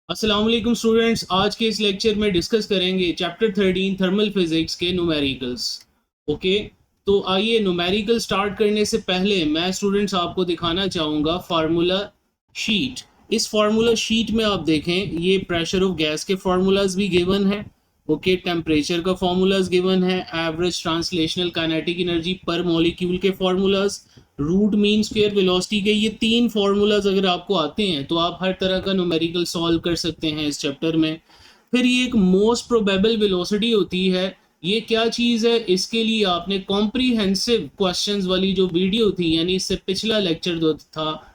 अस्सलाम वालेकुम स्टूडेंट्स। आज के इस लेक्चर में डिस्कस करेंगे चैप्टर 13 थर्मल फिजिक्स के न्यूमेरिकल्स। ओके, तो आइए न्यूमेरिकल स्टार्ट करने से पहले मैं स्टूडेंट्स आपको दिखाना चाहूँगा फार्मूला शीट। इस फार्मूला शीट में आप देखें, ये प्रेशर ऑफ गैस के फार्मूलाज भी गिवन है। ओके, टेम्परेचर का फार्मूलाज गिवन है, average translational kinetic energy per molecule के formulas, root mean square velocity के, ये तीन फार्मूलाज अगर आपको आते हैं तो आप हर तरह का न्यूमेरिकल सॉल्व कर सकते हैं इस चैप्टर में। फिर ये एक मोस्ट प्रोबेबल वेलोसिटी होती है, ये क्या चीज़ है, इसके लिए आपने कॉम्प्रीहेंसिव क्वेश्चंस वाली जो वीडियो थी, यानी इससे पिछला लेक्चर जो था,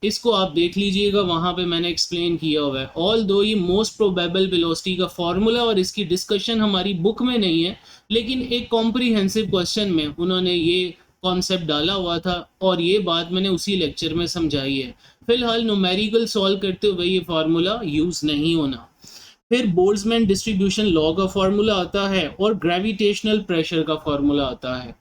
इसको आप देख लीजिएगा, वहां पे मैंने एक्सप्लेन किया हुआ है। ऑल दो ये मोस्ट प्रोबेबल वेलोसिटी का फॉर्मूला और इसकी डिस्कशन हमारी बुक में नहीं है, लेकिन एक कॉम्प्रीहेंसिव क्वेश्चन में उन्होंने ये कॉन्सेप्ट डाला हुआ था और ये बात मैंने उसी लेक्चर में समझाई है। फिलहाल न्यूमेरिकल सॉल्व करते हुए ये फार्मूला यूज नहीं होना। फिर बोल्ट्जमैन डिस्ट्रीब्यूशन लॉ का फॉर्मूला आता है और ग्रेविटेशनल प्रेशर का फॉर्मूला आता है।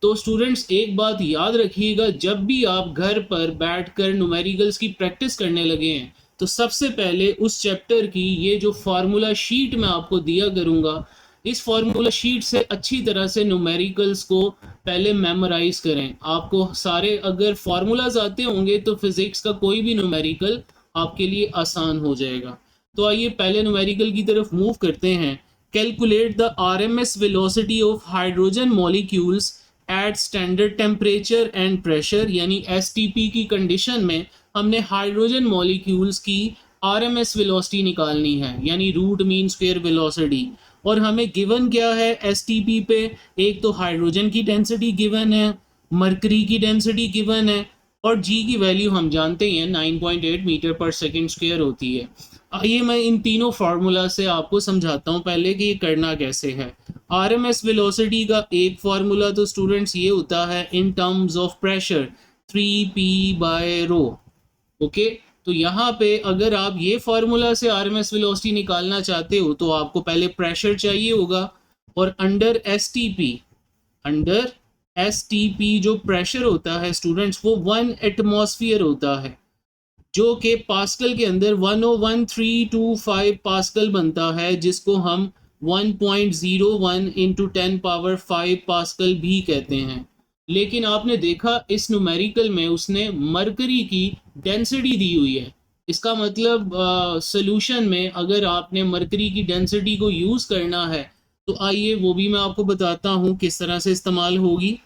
तो स्टूडेंट्स एक बात याद रखिएगा, जब भी आप घर पर बैठकर न्यूमेरिकल्स की प्रैक्टिस करने लगे हैं तो सबसे पहले उस चैप्टर की ये जो फार्मूला शीट मैं आपको दिया करूंगा, इस फार्मूला शीट से अच्छी तरह से न्यूमेरिकल्स को पहले मेमोराइज करें। आपको सारे अगर फार्मूलाज आते होंगे तो फिजिक्स का कोई भी न्यूमेरिकल आपके लिए आसान हो जाएगा। तो आइए पहले न्यूमेरिकल की तरफ मूव करते हैं। Calculate the RMS velocity of hydrogen molecules at standard temperature and pressure, यानी एसटीपी की कंडीशन में हमने हाइड्रोजन मॉलिक्यूल्स की आरएमएस वेलोसिटी निकालनी है, यानी रूट मीन स्क्वायर वेलोसिटी। और हमें गिवन क्या है एसटीपी पे, एक तो हाइड्रोजन की डेंसिटी गिवन है, मरकरी की डेंसिटी गिवन है, और जी की वैल्यू हम जानते हैं 9.8 मीटर पर सेकेंड स्क्वायर होती है। आइए मैं इन तीनों फार्मूला से आपको समझाता हूँ पहले कि ये करना कैसे है। आरएमएस वेलोसिटी का एक फार्मूला तो स्टूडेंट्स ये होता है in terms of pressure 3p/ρ। Okay, तो यहाँ पे अगर आप ये फार्मूला से आरएमएस वेलोसिटी निकालना चाहते हो तो आपको पहले प्रेशर चाहिए होगा, और अंडर एसटीपी जो प्रेशर होता है स्टूडेंट्स वो 1 एटमॉस्फेयर होता है, जो कि पास्कल के अंदर 101,325 पास्कल बनता है, जिसको हम 1.01 इंटू 10 पावर 5 पास्कल भी कहते हैं। लेकिन आपने देखा इस न्यूमेरिकल में उसने मरकरी की डेंसिटी दी हुई है। इसका मतलब सोल्यूशन में अगर आपने मरकरी की डेंसिटी को यूज करना है तो आइए वो भी मैं आपको बताता हूँ किस तरह से इस्तेमाल होगी।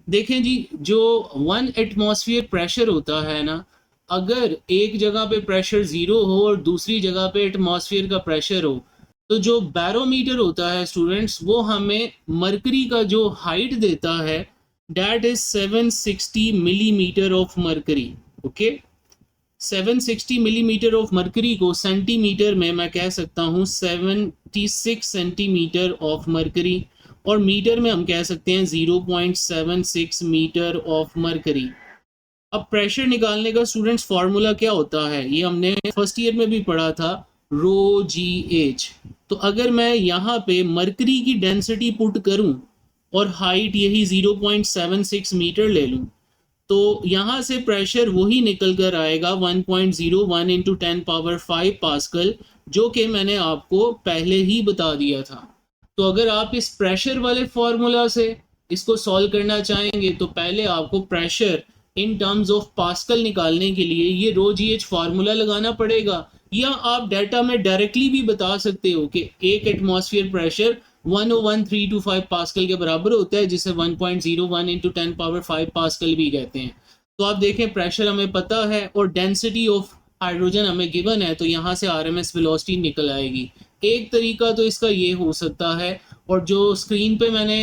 देखें जी, जो 1 एटमॉस्फेयर प्रेशर होता है ना, अगर एक जगह पे प्रेशर जीरो हो और दूसरी जगह पे एटमॉस्फेयर का प्रेशर हो, तो जो बैरोमीटर होता है स्टूडेंट्स वो हमें मरकरी का जो हाइट देता है, that is 760 millimetre of mercury. Okay, 760 millimetre of mercury को सेंटीमीटर में मैं कह सकता हूँ 76 सेंटीमीटर ऑफ मरकरी, और मीटर में हम कह सकते हैं 0.76 मीटर ऑफ मरकरी। अब प्रेशर निकालने का स्टूडेंट्स फॉर्मूला क्या होता है, ये हमने फर्स्ट ईयर में भी पढ़ा था, रो जी एच। तो अगर मैं यहाँ पे मरकरी की डेंसिटी पुट करूं और हाइट यही 0.76 मीटर ले लूं, तो यहाँ से प्रेशर वही निकल कर आएगा 1.01 इंटू 10 पावर 5 पास्कल, जो कि मैंने आपको पहले ही बता दिया था। तो अगर आप इस प्रेशर वाले फॉर्मूला से इसको सॉल्व करना चाहेंगे तो पहले आपको pressure in terms of pascal निकालने के लिए ये रो जी एच फार्मूला लगाना पड़ेगा, या आप डाटा में डायरेक्टली भी बता सकते हो कि एक एटमॉस्फेयर प्रेशर 101,325 पास्कल के बराबर होता है, जिसे 1.01 इंटू 10 पावर 5 पास्कल भी कहते हैं। तो आप देखें प्रेशर हमें पता है और डेंसिटी ऑफ हाइड्रोजन हमें गिवन है, तो यहाँ से आरएमएस वेलोसिटी निकल आएगी। एक तरीका तो इसका ये हो सकता है, और जो स्क्रीन पे मैंने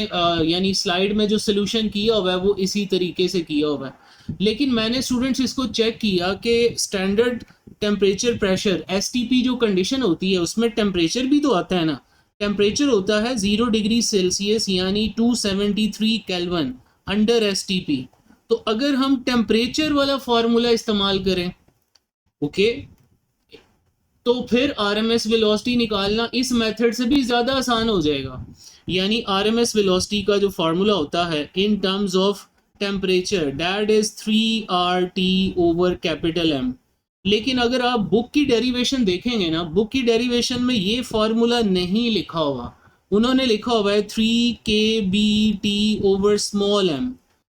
यानी स्लाइड में जो सोल्यूशन किया हुआ है वो इसी तरीके से किया हुआ है। लेकिन मैंने स्टूडेंट्स इसको चेक किया कि स्टैंडर्ड टेम्परेचर प्रेशर एसटीपी जो कंडीशन होती है उसमें टेम्परेचर भी तो आता है ना। टेम्परेचर होता है 0 डिग्री सेल्सियस यानी 273 केल्विन अंडर एसटीपी। तो अगर हम टेम्परेचर वाला फॉर्मूला इस्तेमाल करें, ओके, तो फिर आरएमएस वेलोसिटी निकालना इस मेथड से भी ज़्यादा आसान हो जाएगा। यानी आरएमएस वेलोसिटी का जो फार्मूला होता है in terms of temperature, that is 3RT over capital M. लेकिन अगर आप बुक की डेरिवेशन देखेंगे ना, बुक की डेरिवेशन में ये फार्मूला नहीं लिखा हुआ, उन्होंने लिखा हुआ है 3 kBT/स्मॉल m।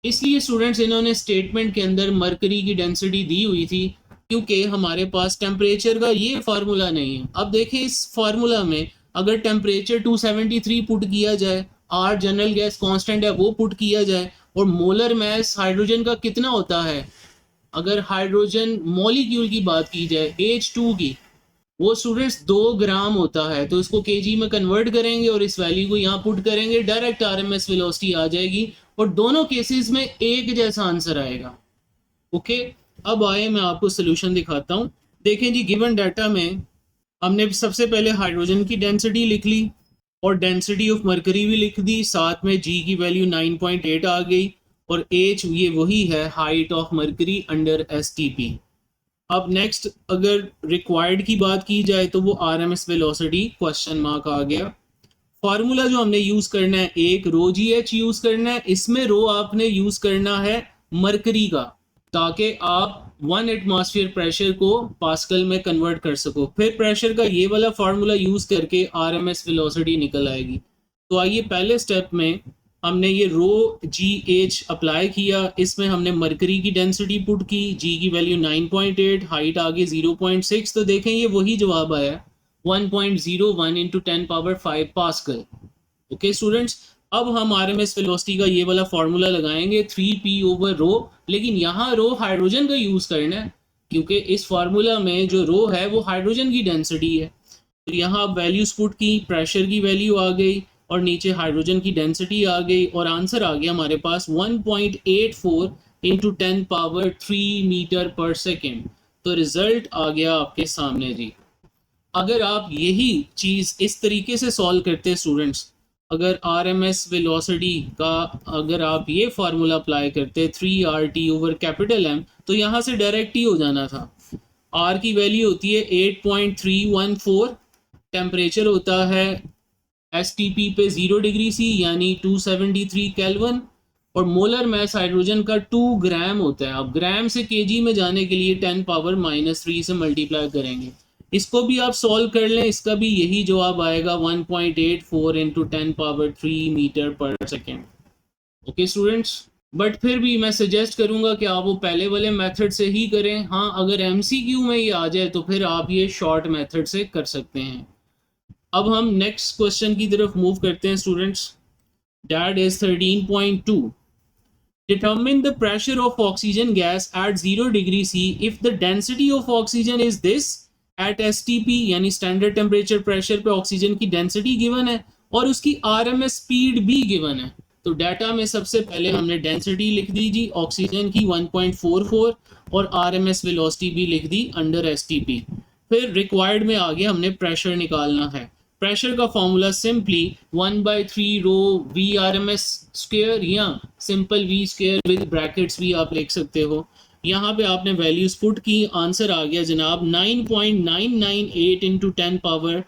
इसलिए स्टूडेंट्स इन्होंने स्टेटमेंट के अंदर मरकरी की डेंसिटी दी हुई थी, क्योंकि हमारे पास टेम्परेचर का ये फार्मूला नहीं है। अब देखें इस फार्मूला में अगर टेम्परेचर 273 पुट किया जाए, आर जनरल गैस कांस्टेंट है वो पुट किया जाए, और मोलर मास हाइड्रोजन का कितना होता है, अगर हाइड्रोजन मॉलिक्यूल की बात की जाए H2 की, वो स्टूडेंट्स 2 ग्राम होता है, तो इसको केजी में कन्वर्ट करेंगे और इस वैल्यू को यहाँ पुट करेंगे, डायरेक्ट आरएमएस वेलोसिटी आ जाएगी और दोनों केसेस में एक जैसा आंसर आएगा। ओके, अब आए मैं आपको सोल्यूशन दिखाता हूँ। देखें जी, गिवन डाटा में हमने सबसे पहले हाइड्रोजन की डेंसिटी लिख ली और डेंसिटी ऑफ मरकरी भी लिख दी, साथ में जी की वैल्यू 9.8 आ गई और एच ये वही है height of mercury under STP. अब नेक्स्ट अगर रिक्वायर्ड की बात की जाए तो वो आरएमएस वेलोसिटी क्वेश्चन मार्क आ गया। फार्मूला जो हमने यूज करना है, एक रो जी एच यूज करना है, इसमें रो आपने यूज करना है मरकरी का, ताकि आप 1 एटमॉस्फेयर प्रेशर को पास्कल में कन्वर्ट कर सको। फिर प्रेशर का ये वाला फार्मूला यूज करके आरएमएस वेलोसिटी निकल आएगी। तो आइए पहले स्टेप में हमने ये रो जी एच अप्लाई किया, इसमें हमने मरकरी की डेंसिटी पुट की, जी की वैल्यू 9.8, हाइट आगे 0.6, तो देखें ये वही जवाब आया 1.01 इंटू 10⁵ पास्कल। ओके स्टूडेंट्स, अब हम आरएमएस वेलोसिटी का ये वाला फॉर्मूला लगाएंगे 3p/रो, लेकिन यहाँ रो हाइड्रोजन का यूज करना है, क्योंकि इस फार्मूला में जो रो है वो हाइड्रोजन की डेंसिटी है। तो यहाँ अब वैल्यूज पुट की, प्रेशर की वैल्यू आ गई और नीचे हाइड्रोजन की डेंसिटी आ गई और आंसर आ गया हमारे पास 1.84 इंटू 10⁻³ मीटर पर सेकेंड। तो रिजल्ट आ गया आपके सामने जी। अगर आप यही चीज़ इस तरीके से सॉल्व करते स्टूडेंट्स, अगर आरएमएस वेलोसिटी का अगर आप ये फार्मूला अप्लाई करते 3RT/M, तो यहाँ से डायरेक्ट ही हो जाना था। आर की वैल्यू होती है 8.314, टेम्परेचर होता है एसटीपी पे 0 डिग्री सी यानी 273 केल्विन, और मोलर मास हाइड्रोजन का 2 ग्राम होता है। अब ग्राम से केजी में जाने के लिए 10⁻³ से मल्टीप्लाई करेंगे। इसको भी आप सॉल्व कर लें, इसका भी यही जवाब आएगा 1.84 इंटू 10⁻³ मीटर पर सेकेंड। ओके स्टूडेंट्स, बट फिर भी मैं सजेस्ट करूंगा कि आप वो पहले वाले मेथड से ही करें। हाँ, अगर एमसीक्यू में ये आ जाए तो फिर आप ये शॉर्ट मेथड से कर सकते हैं। अब हम नेक्स्ट क्वेश्चन की तरफ मूव करते हैं students. That is 13.2। Determine the pressure of oxygen gas at 0 degree C if the density of oxygen is this at STP, यानी स्टैंडर्ड टेम्परेचर प्रेशर पे ऑक्सीजन की डेंसिटी गिवन है और उसकी आरएमएस स्पीड भी गिवन है। तो डाटा में सबसे पहले हमने डेंसिटी लिख दी जी ऑक्सीजन की 1.44 और आरएमएस वेलोसिटी भी लिख दी अंडर एसटीपी। फिर रिक्वायर्ड में आगे हमने प्रेशर निकालना है। प्रेशर का formula simply 1/3 rho V RMS square या simple V square with brackets भी आप लिख सकते हो। यहाँ पे आपने वैल्यूज पुट की, आंसर आ गया जनाब 9.998 इंटू 10⁻⁴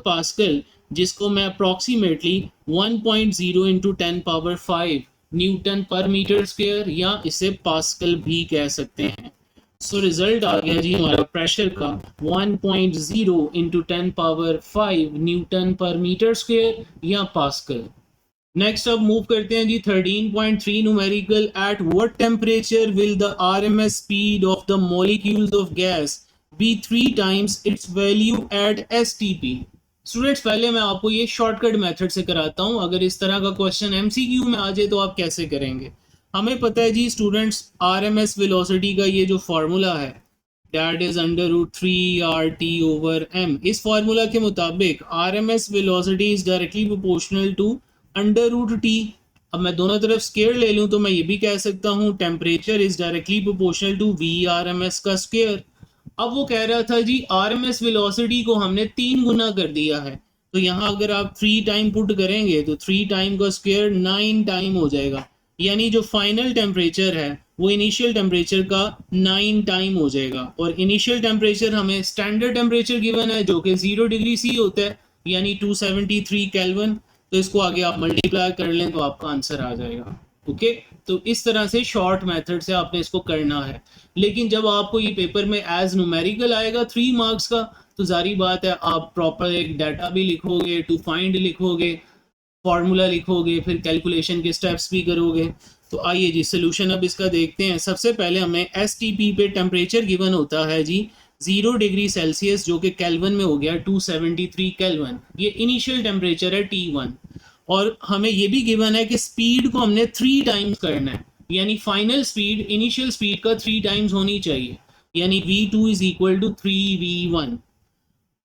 पास्कल, जिसको मैं अप्रॉक्सीमेटली 1.0 इंटू 10⁵ न्यूटन पर मीटर स्क्वायर या इसे पास्कल भी कह सकते हैं। सो रिजल्ट आ गया जी हमारा प्रेशर का 1.0 इंटू 10⁵ न्यूटन पर मीटर स्क्वायर या पास्कल। नेक्स्ट अब मूव करते हैं जी 13.3 numerical. At what temperature will the RMS speed of the molecules of gas be 3 times its value at STP. Students, पहले मैं आपको ये शॉर्टकट मेथड से कराता हूँ। अगर इस तरह का क्वेश्चन एमसीक्यू में आ जाए तो आप कैसे करेंगे। हमें पता है जी स्टूडेंट्स, आरएमएस वेलोसिटी का ये जो फार्मूला है दैट इज √3RT/M। इस फार्मूला के मुताबिक RMS velocity is directly proportional to √T। अब मैं दोनों तरफ स्क्वायर ले लूं तो मैं ये भी कह सकता हूँ temperature is directly proportional to VRMS का स्क्वायर। अब वो कह रहा था जी आरएमएस वेलोसिटी को हमने 3 गुना कर दिया है, तो यहाँ अगर आप 3 टाइम पुट करेंगे तो 3 टाइम का स्क्वायर 9 टाइम हो जाएगा, यानी जो फाइनल टेम्परेचर है वो इनिशियल टेम्परेचर का 9 टाइम हो जाएगा। और इनिशियल टेम्परेचर हमें स्टैंडर्ड टेम्परेचर गिवन है जो कि 0 डिग्री सी होता है यानी 273 केल्विन। तो इसको आगे आप मल्टीप्लाई कर लें तो आपका आंसर आ जाएगा। ओके, तो इस तरह से शॉर्ट मेथड से आपने इसको करना है। लेकिन जब आपको ये पेपर में एज न्यूमेरिकल आएगा 3 मार्क्स का, तो जारी बात है आप प्रॉपर एक डाटा भी लिखोगे, टू फाइंड लिखोगे, फॉर्मूला लिखोगे, फिर कैलकुलेशन के स्टेप्स भी करोगे। तो आइए जी सोल्यूशन अब इसका देखते हैं। सबसे पहले हमें STP पे टेम्परेचर गिवन होता है जी 0 डिग्री सेल्सियस, जो कि केल्विन में हो गया 273 केल्विन। ये इनिशियल टेम्परेचर है T1। और हमें ये भी गिवन है कि स्पीड को हमने 3 टाइम्स करना है, यानी फाइनल स्पीड इनिशियल स्पीड का 3 टाइम्स होनी चाहिए, यानी V2 is equal to 3V1।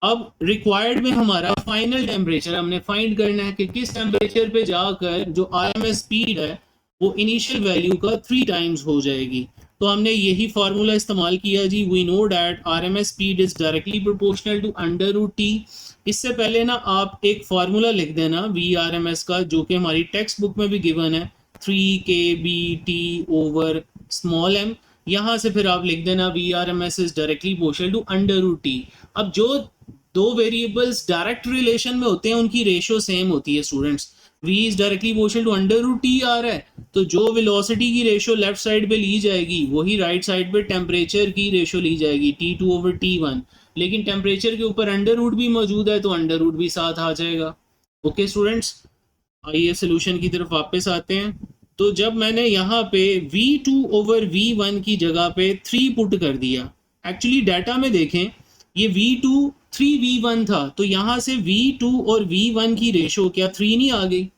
अब रिक्वायर्ड में हमारा फाइनल टेम्परेचर हमने फाइंड करना है कि किस टेम्परेचर पे जाकर जो RMS स्पीड है वो इनिशियल वैल्यू का 3 टाइम्स हो जाएगी। तो हमने यही फार्मूला इस्तेमाल किया जी। We know that RMS speed is directly proportional to √T। इससे पहले ना आप एक फार्मूला लिख देना VRMS का, जो कि हमारी टेक्स्ट बुक में भी गिवन है, 3kBT/m। यहाँ से फिर आप लिख देना VRMS is directly proportional to √T। अब जो दो वेरिएबल्स डायरेक्ट रिलेशन में होते हैं उनकी रेशियो सेम होती है students. v is directly proportional to √T आ रहा है, तो जो वेलोसिटी की रेशियो लेफ्ट साइड पे ली जाएगी वही राइट साइड पे टेम्परेचर की रेशियो ली जाएगी, T2/T1। लेकिन टेम्परेचर के ऊपर अंडर रूट भी मौजूद है, तो अंडर रूट भी साथ आ जाएगा। ओके स्टूडेंट्स, आइए सोल्यूशन की तरफ वापस आते हैं। तो जब मैंने यहाँ पे V2/V1 की जगह पे 3 पुट कर दिया, एक्चुअली डाटा में देखें ये V2 3V1 था, तो यहाँ से V2 और V1 की रेशो क्या 3 नहीं आ गई?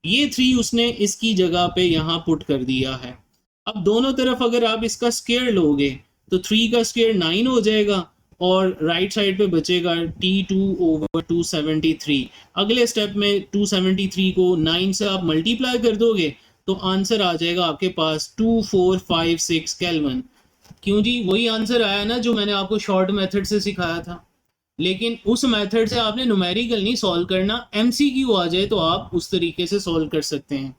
ये 3 उसने इसकी जगह पे यहाँ पुट कर दिया है। अब दोनों तरफ अगर आप इसका स्क्वायर लोगे तो 3 का स्क्वायर 9 हो जाएगा और राइट साइड पे बचेगा T2/273। अगले स्टेप में 273 को 9 से आप मल्टीप्लाई कर दोगे तो आंसर आ जाएगा आपके पास 2456 केल्विन। क्यों जी? वही आंसर आया ना जो मैंने आपको शॉर्ट मेथड से सिखाया था। लेकिन उस मेथड से आपने न्यूमेरिकल नहीं सॉल्व करना, MCQ आ जाए तो आप उस तरीके से सॉल्व कर सकते हैं।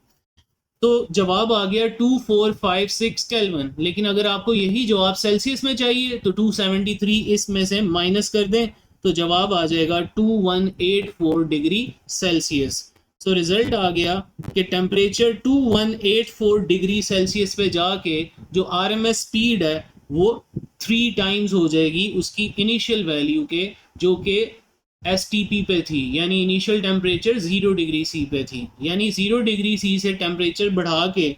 तो जवाब आ गया 2456 केल्विन। लेकिन अगर आपको यही जवाब सेल्सियस में चाहिए तो 273 इसमें से माइनस कर दें तो जवाब आ जाएगा 2184 डिग्री सेल्सियस। सो रिजल्ट आ गया कि टेम्परेचर 2184 डिग्री सेल्सियस पे जाके जो RMS स्पीड है वो 3 टाइम्स हो जाएगी उसकी इनिशियल वैल्यू के, जो कि STP पे थी, यानी इनिशियल टेम्परेचर 0 डिग्री C पे थी। यानी 0 डिग्री C से टेम्परेचर बढ़ा के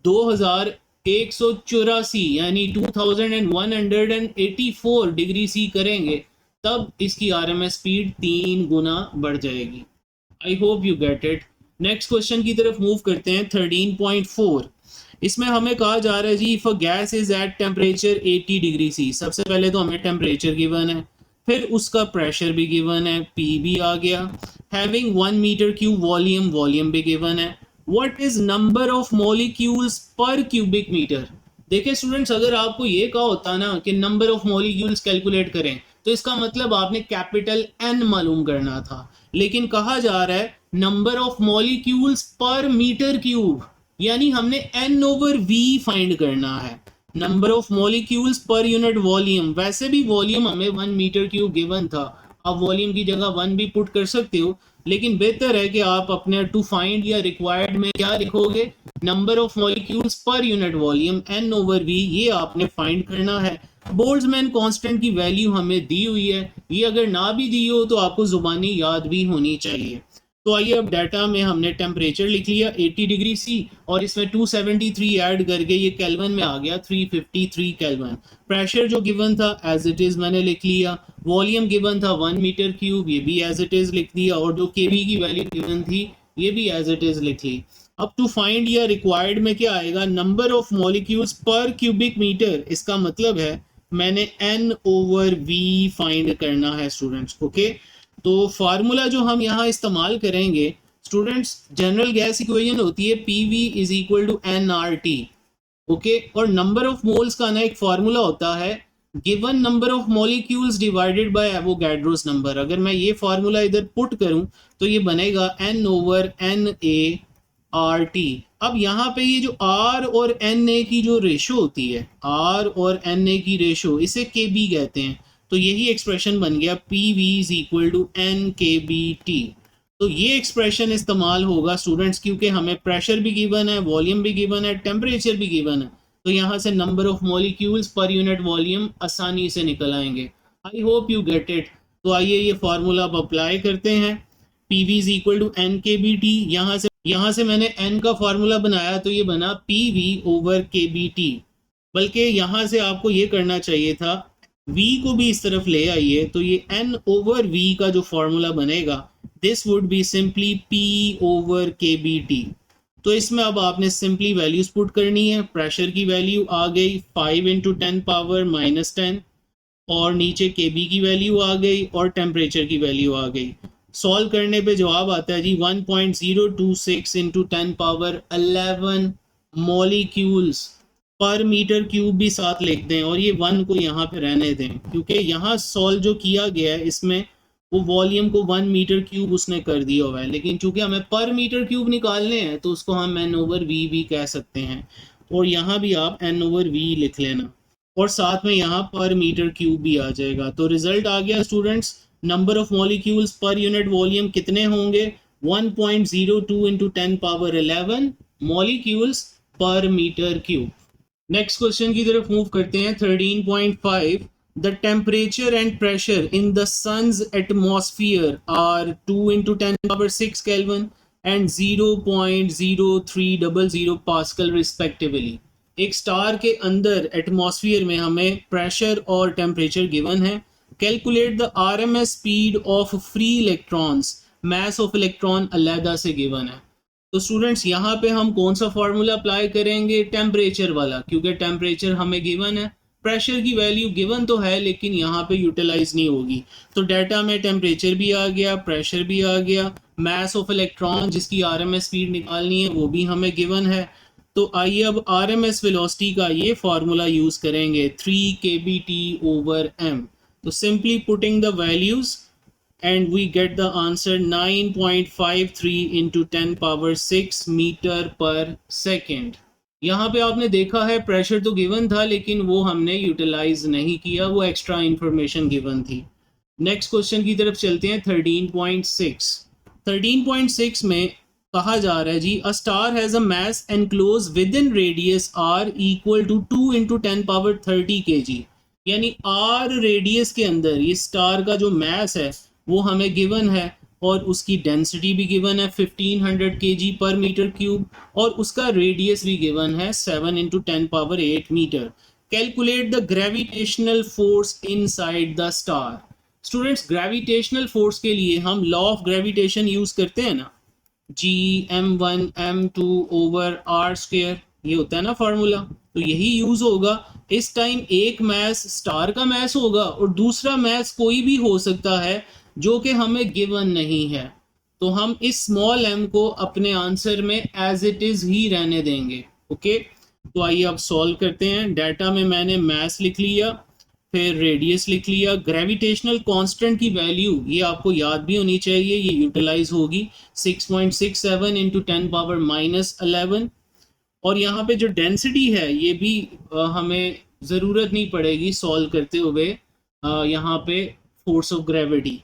2184 यानी 2184 डिग्री C करेंगे तब इसकी RMS स्पीड 3 गुना बढ़ जाएगी। आई hope you get it. Next question की तरफ मूव करते हैं 13.4। इसमें हमें कहा जा रहा है जी if a gas is at temperature 80 degree C। सबसे पहले तो हमें टेम्परेचर गिवन है, फिर उसका प्रेशर भी गिवन है, P भी आ गया, having 1 metre cube volume, volume भी गिवन है। What is number of molecules per cubic metre? देखिए स्टूडेंट्स, अगर आपको ये कहा होता ना कि नंबर ऑफ मॉलिक्यूल्स कैलकुलेट करें तो इसका मतलब आपने कैपिटल N मालूम करना था। लेकिन कहा जा रहा है number of molecules per metre cube, यानी हमने N/V फाइंड करना है। Number of molecules per unit volume, वैसे भी वॉल्यूम हमें 1 मीटर क्यूब गिवन था, आप वॉल्यूम की जगह 1 भी पुट कर सकते हो, लेकिन बेहतर है कि आप अपने टू फाइंड या रिक्वायर्ड में क्या लिखोगे, number of molecules per unit volume N/V, ये आपने फाइंड करना है। बोल्ट्जमैन कांस्टेंट की वैल्यू हमें दी हुई है, ये अगर ना भी दी हो तो आपको जुबानी याद भी होनी चाहिए। तो आइए अब डाटा में हमने टेम्परेचर लिख लिया 80 डिग्री C और इसमें 273 ऐड करके ये केल्विन में आ गया 353 केल्विन। प्रेशर जो गिवन था एज इट इज मैंने लिख लिया, वॉल्यूम गिवन था 1 मीटर क्यूब, ये भी एज इट इज लिख दिया, और जो केवी की वैल्यू गिवन थी ये भी एज इट इज लिख ली। अब टू फाइंड या रिक्वायर्ड में क्या आएगा, number of molecules per cubic metre. इसका मतलब है मैंने N/V फाइंड करना है स्टूडेंट्स। ओके, तो फार्मूला जो हम यहाँ इस्तेमाल करेंगे स्टूडेंट्स, जनरल गैस इक्वेशन होती है PV is equal to nRT। Okay, और नंबर ऑफ मोल्स का ना एक फार्मूला होता है given number of molecules divided by Avogadro's number. अगर मैं ये फार्मूला इधर पुट करूं तो ये बनेगा N/NaRT। अब यहाँ पे ये जो R और Na की जो रेशो होती है, R और Na की रेशो, इसे KB कहते हैं। तो यही एक्सप्रेशन बन गया PV is equal to NKBT। तो ये एक्सप्रेशन इस्तेमाल होगा स्टूडेंट्स, क्योंकि हमें प्रेशर भी गिवन है, वॉल्यूम भी गिवन है, टेम्परेचर भी गिवन है, तो यहाँ से number of molecules per unit volume आसानी से निकल आएंगे। I hope you get it. तो आइए ये फार्मूला अब अप्लाई करते हैं। P V is equal to N K B T. यहाँ से मैंने एन का फार्मूला बनाया तो ये बना पी वी ओवर के बी टी, बल्कि यहाँ से आपको ये करना चाहिए था, v को भी इस तरफ ले आइए, तो ये n ओवर v का जो फॉर्मूला बनेगा this would be simply p over के बी टी। तो इसमें अब आपने सिंपली वैल्यूज पुट करनी है। प्रेशर की वैल्यू आ गई 5 इंटू 10 पावर -10, और नीचे के बी की वैल्यू आ गई और टेम्परेचर की वैल्यू आ गई। सॉल्व करने पे जवाब आता है जी 1.026 into 10 power 11 molecules per metre cube भी साथ लिख दें, और ये 1 को यहाँ पे रहने दें, क्योंकि यहाँ सॉल्व जो किया गया है इसमें वो वॉल्यूम को 1 मीटर क्यूब उसने कर दिया हुआ है, लेकिन चूंकि हमें पर मीटर क्यूब निकालने हैं तो उसको हम एन ओवर वी भी कह सकते हैं, और यहाँ भी आप एन ओवर वी लिख लेना, और साथ में यहाँ पर मीटर क्यूब भी आ जाएगा। तो रिजल्ट आ गया students, number of molecules per unit volume कितने होंगे, 1.02 into 10 power 11 molecules per metre cube. Next question की तरफ मूव करते हैं। 13.5 the temperature and pressure in the sun's atmosphere are 2 into 10 power 6 kelvin and 0.0300 pascal respectively. एक star के अंदर atmosphere में हमें प्रेशर और टेम्परेचर गिवन है। Calculate the RMS speed of free electrons, mass of electron अलहदा से गिवन है। तो स्टूडेंट्स यहाँ पे हम कौन सा फॉर्मूला अप्लाई करेंगे, टेम्परेचर वाला, क्योंकि टेम्परेचर हमें गिवन है, प्रेशर की वैल्यू गिवन तो है लेकिन यहाँ पे यूटिलाइज नहीं होगी। तो डाटा में टेम्परेचर भी आ गया, प्रेशर भी आ गया, मास ऑफ इलेक्ट्रॉन जिसकी आरएमएस स्पीड निकालनी है वो भी हमें गिवन है। तो आइए अब आरएमएस वेलोसिटी का ये फार्मूला यूज करेंगे 3 kBT/m। तो simply putting the values and we get the answer 9.53 into 10 power 6 metre पर सेकेंड। यहाँ पे आपने देखा है प्रेशर तो गिवन था लेकिन वो हमने यूटिलाइज नहीं किया, वो एक्स्ट्रा इंफॉर्मेशन गिवन थी। नेक्स्ट क्वेश्चन की तरफ चलते हैं। 13.6 में कहा जा रहा है जी a star has a mass enclose within radius R equal to 2 into 10 power 30 kg, यानी आर रेडियस के अंदर ये स्टार का जो मास है वो हमें गिवन है, और उसकी डेंसिटी भी गिवन है 1500 kg पर मीटर क्यूब, और उसका रेडियस भी गिवन है 7 into 10 power 8 metre. Calculate the gravitational force inside the star. Students gravitational force के लिए हम लॉ ऑफ ग्रेविटेशन यूज करते हैं ना, G(m1m2/r²), ये होता है ना फार्मूला, तो यही यूज होगा। इस टाइम एक मैस स्टार का मैस होगा और दूसरा मैस कोई भी हो सकता है जो कि हमें गिवन नहीं है, तो हम इस स्मॉल m को अपने आंसर में एज इट इज ही रहने देंगे। ओके, तो आइए अब सॉल्व करते हैं। डाटा में मैंने मैस लिख लिया, फिर रेडियस लिख लिया, ग्रेविटेशनल कांस्टेंट की वैल्यू ये आपको याद भी होनी चाहिए, ये यूटिलाइज होगी 6.67 इंटू 10 पावर -11, और यहाँ पे जो डेंसिटी है ये भी हमें ज़रूरत नहीं पड़ेगी सॉल्व करते हुए, यहाँ पे फोर्स ऑफ ग्रेविटी।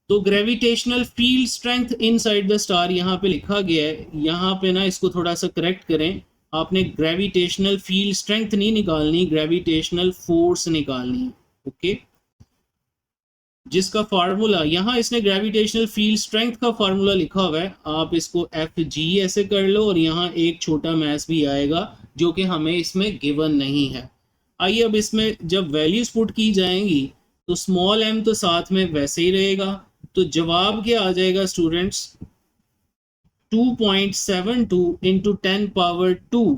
तो gravitational field strength inside the star यहाँ पे लिखा गया है, यहाँ पे ना इसको थोड़ा सा करेक्ट करें, आपने ग्रेविटेशनल फील्ड स्ट्रेंथ नहीं निकालनी, ग्रेविटेशनल फोर्स निकालनी है। ओके, जिसका फार्मूला यहाँ इसने ग्रेविटेशनल फील्ड स्ट्रेंथ का फार्मूला लिखा हुआ है, आप इसको FG ऐसे कर लो, और यहाँ एक छोटा मैस भी आएगा जो कि हमें इसमें गिवन नहीं है। आइए अब इसमें जब वैल्यूज पुट की जाएंगी तो स्मॉल m तो साथ में वैसे ही रहेगा, तो जवाब क्या आ जाएगा स्टूडेंट्स, 2.72 इंटू 10 पावर 2,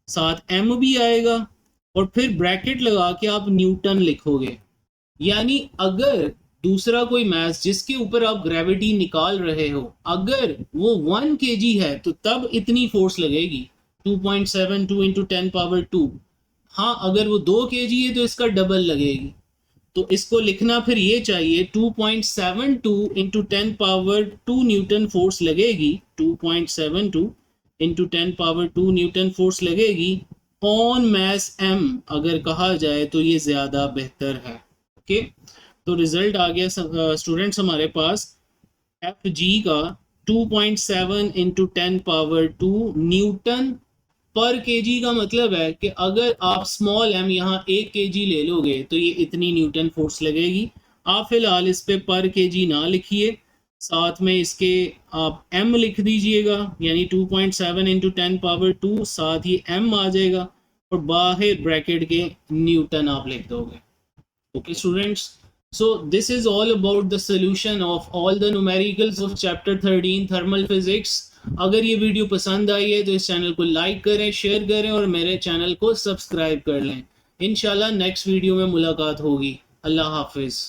साथ m भी आएगा, और फिर ब्रैकेट लगा के आप न्यूटन लिखोगे। यानी अगर दूसरा कोई मैस जिसके ऊपर आप ग्रेविटी निकाल रहे हो अगर वो 1 kg है तो तब इतनी फोर्स लगेगी 2.72 इंटू 10 पावर 2। हाँ, अगर वो 2 kg है तो इसका डबल लगेगी, तो इसको लिखना फिर ये चाहिए 2.72 इंटू 10 पावर 2 न्यूटन फोर्स लगेगी, 2.72 इंटू 10 पावर 2 न्यूटन फोर्स लगेगी ऑन मैस m, अगर कहा जाए तो ये ज़्यादा बेहतर है। ओके, तो रिजल्ट आ गया स्टूडेंट्स हमारे पास एफ जी का 2.7 इंटू 10 पावर 2 न्यूटन पर केजी का मतलब है कि अगर आप स्मॉल एम यहाँ 1 केजी ले लोगे तो ये इतनी न्यूटन फोर्स लगेगी। आप फिलहाल इस पे पर केजी ना लिखिए, साथ में इसके आप एम लिख दीजिएगा, यानी 2.7 इंटू 10 पावर 2, साथ ही एम आ जाएगा और बाहर ब्रैकेट के न्यूटन आप लिख दोगे। Okay, students. So this is all about the solution of all the numericals of chapter 13 thermal physics. अगर ये वीडियो पसंद आई है तो इस चैनल को लाइक करें, शेयर करें और मेरे चैनल को सब्सक्राइब कर लें। इंशाल्लाह नेक्स्ट वीडियो में मुलाकात होगी। अल्लाह हाफिज़।